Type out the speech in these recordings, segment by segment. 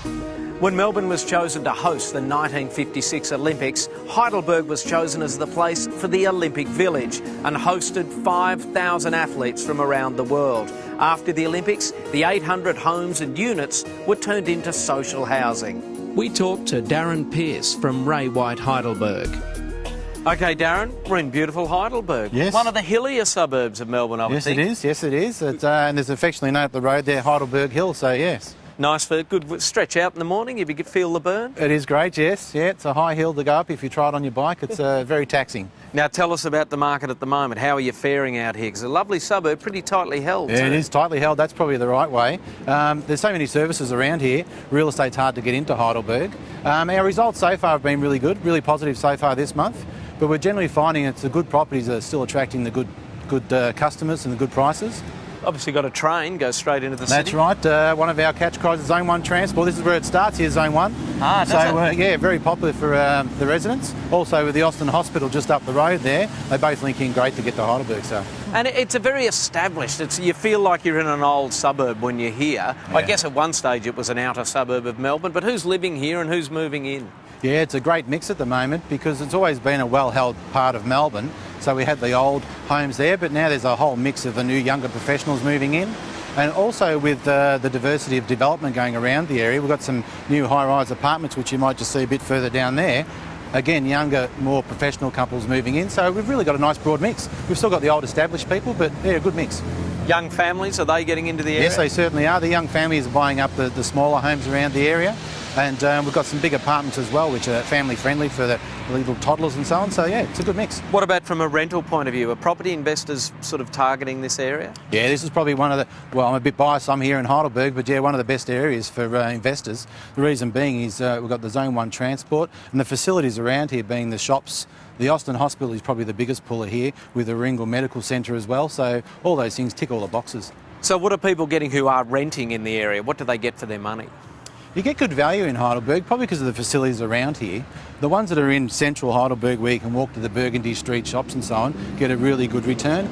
When Melbourne was chosen to host the 1956 Olympics, Heidelberg was chosen as the place for the Olympic Village and hosted 5,000 athletes from around the world. After the Olympics, the 800 homes and units were turned into social housing. We talked to Darren Pearce from Ray White Heidelberg. OK, Darren, we're in beautiful Heidelberg. Yes. One of the hillier suburbs of Melbourne, I would think. Yes, it is. And there's affectionately known up the road there, Heidelberg Hill, so yes. Nice for good stretch out in the morning if you could feel the burn. It is great, yes. Yeah, it's a high hill to go up. If you try it on your bike, it's very taxing. Now tell us about the market at the moment. How are you faring out here? It's a lovely suburb, pretty tightly held. Yeah, too. it is tightly held. That's probably the right way. There's so many services around here. Real estate's hard to get into Heidelberg. Our results so far have been really good, really positive so far this month. But we're generally finding it's the good properties that are still attracting the good customers and the good prices. Obviously got a train, goes straight into the city. That's right. One of our catch cries is Zone 1 Transport. This is where it starts here, Zone 1. Ah, does it? Yeah, very popular for the residents. Also with the Austin Hospital just up the road there, they both link in great to get to Heidelberg. So. And it's a very established, you feel like you're in an old suburb when you're here. Yeah. I guess at one stage it was an outer suburb of Melbourne, but who's living here and who's moving in? Yeah, it's a great mix at the moment because it's always been a well-held part of Melbourne. So we had the old homes there, but now there's a whole mix of the new younger professionals moving in. And also with the diversity of development going around the area, we've got some new high-rise apartments, which you might just see a bit further down there. Again, younger, more professional couples moving in. So we've really got a nice broad mix. We've still got the old established people, but yeah, a good mix. Young families, are they getting into the area? Yes, they certainly are. The young families are buying up the smaller homes around the area. And we've got some big apartments as well, which are family friendly for the little toddlers and so on. So yeah, it's a good mix. What about from a rental point of view? Are property investors sort of targeting this area? Yeah, this is probably one of the, well, I'm a bit biased, I'm here in Heidelberg, but yeah, one of the best areas for investors. The reason being is we've got the Zone 1 Transport and the facilities around here being the shops. The Austin Hospital is probably the biggest puller here, with the Ringle Medical Centre as well. So all those things tick all the boxes. So what are people getting who are renting in the area? What do they get for their money? You get good value in Heidelberg, probably because of the facilities around here. The ones that are in central Heidelberg, where you can walk to the Burgundy Street shops and so on, get a really good return.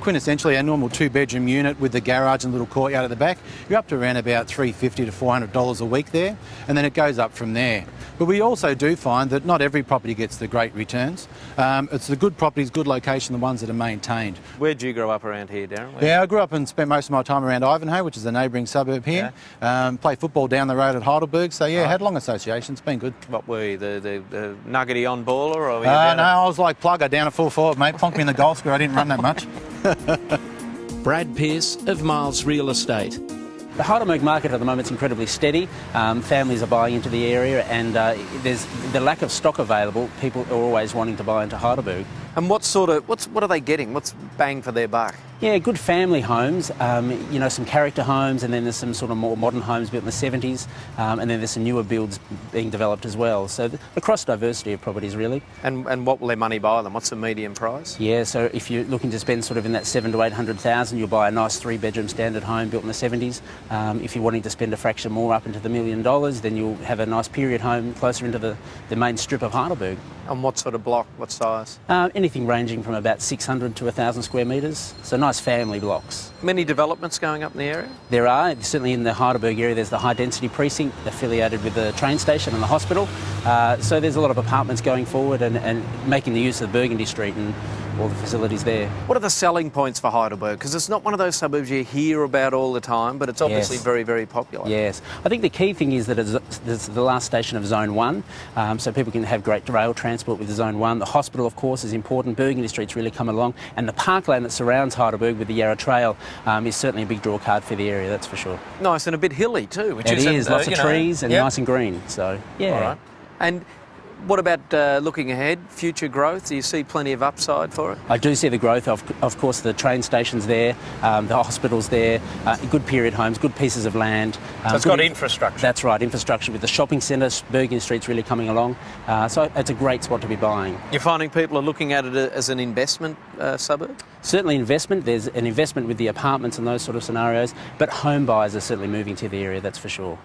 Quintessentially a normal 2-bedroom unit with the garage and little courtyard at the back, you're up to around about $350 to $400 a week there, and then it goes up from there. But we also do find that not every property gets the great returns. It's the good properties, good location, the ones that are maintained. Where did you grow up around here, Darren? Yeah, I grew up and spent most of my time around Ivanhoe, which is a neighbouring suburb here. Yeah. Played football down the road at Heidelberg, so yeah, had long associations, been good. What were you, the nuggety on baller? Or were you no, I was like Plugger down at full forward, mate. Plonked me in the goal square, I didn't run that much. Brad Pearce of Miles Real Estate. The Heidelberg market at the moment is incredibly steady. Families are buying into the area, and there's the lack of stock available. People are always wanting to buy into Heidelberg. And what are they getting? What's bang for their buck? Yeah, good family homes, you know, some character homes, and then there's some sort of more modern homes built in the 70s, and then there's some newer builds being developed as well. So the cross-diversity of properties, really. And what will their money buy them? What's the median price? Yeah, so if you're looking to spend sort of in that $700,000 to $800,000, you'll buy a nice 3-bedroom standard home built in the 70s. If you're wanting to spend a fraction more up into the $1 million, then you'll have a nice period home closer into the main strip of Heidelberg. And what sort of block? What size? Anything ranging from about 600 to 1,000 square metres. So nice family blocks. Many developments going up in the area? There are. Certainly in the Heidelberg area there's the high density precinct affiliated with the train station and the hospital. So there's a lot of apartments going forward and making the use of Burgundy Street and all the facilities there. What are the selling points for Heidelberg? Because it's not one of those suburbs you hear about all the time, but it's obviously very, very popular. Yes. I think the key thing is that it's the last station of Zone 1, so people can have great rail transport with Zone 1. The hospital, of course, is important. Burgundy Street's really come along, and the parkland that surrounds Heidelberg with the Yarra Trail is certainly a big draw card for the area, that's for sure. Nice, and a bit hilly too, which it is. Lots of trees and nice and green, so yeah. All right. And what about looking ahead, future growth? Do you see plenty of upside for it? I do see the growth. Of course, the train station's there, the hospital's there, good period homes, good pieces of land. So it's got infrastructure. That's right, infrastructure with the shopping centre. Burgundy Street's really coming along. So it's a great spot to be buying. You're finding people are looking at it as an investment suburb? Certainly investment. There's an investment with the apartments and those sort of scenarios, but home buyers are certainly moving to the area, that's for sure.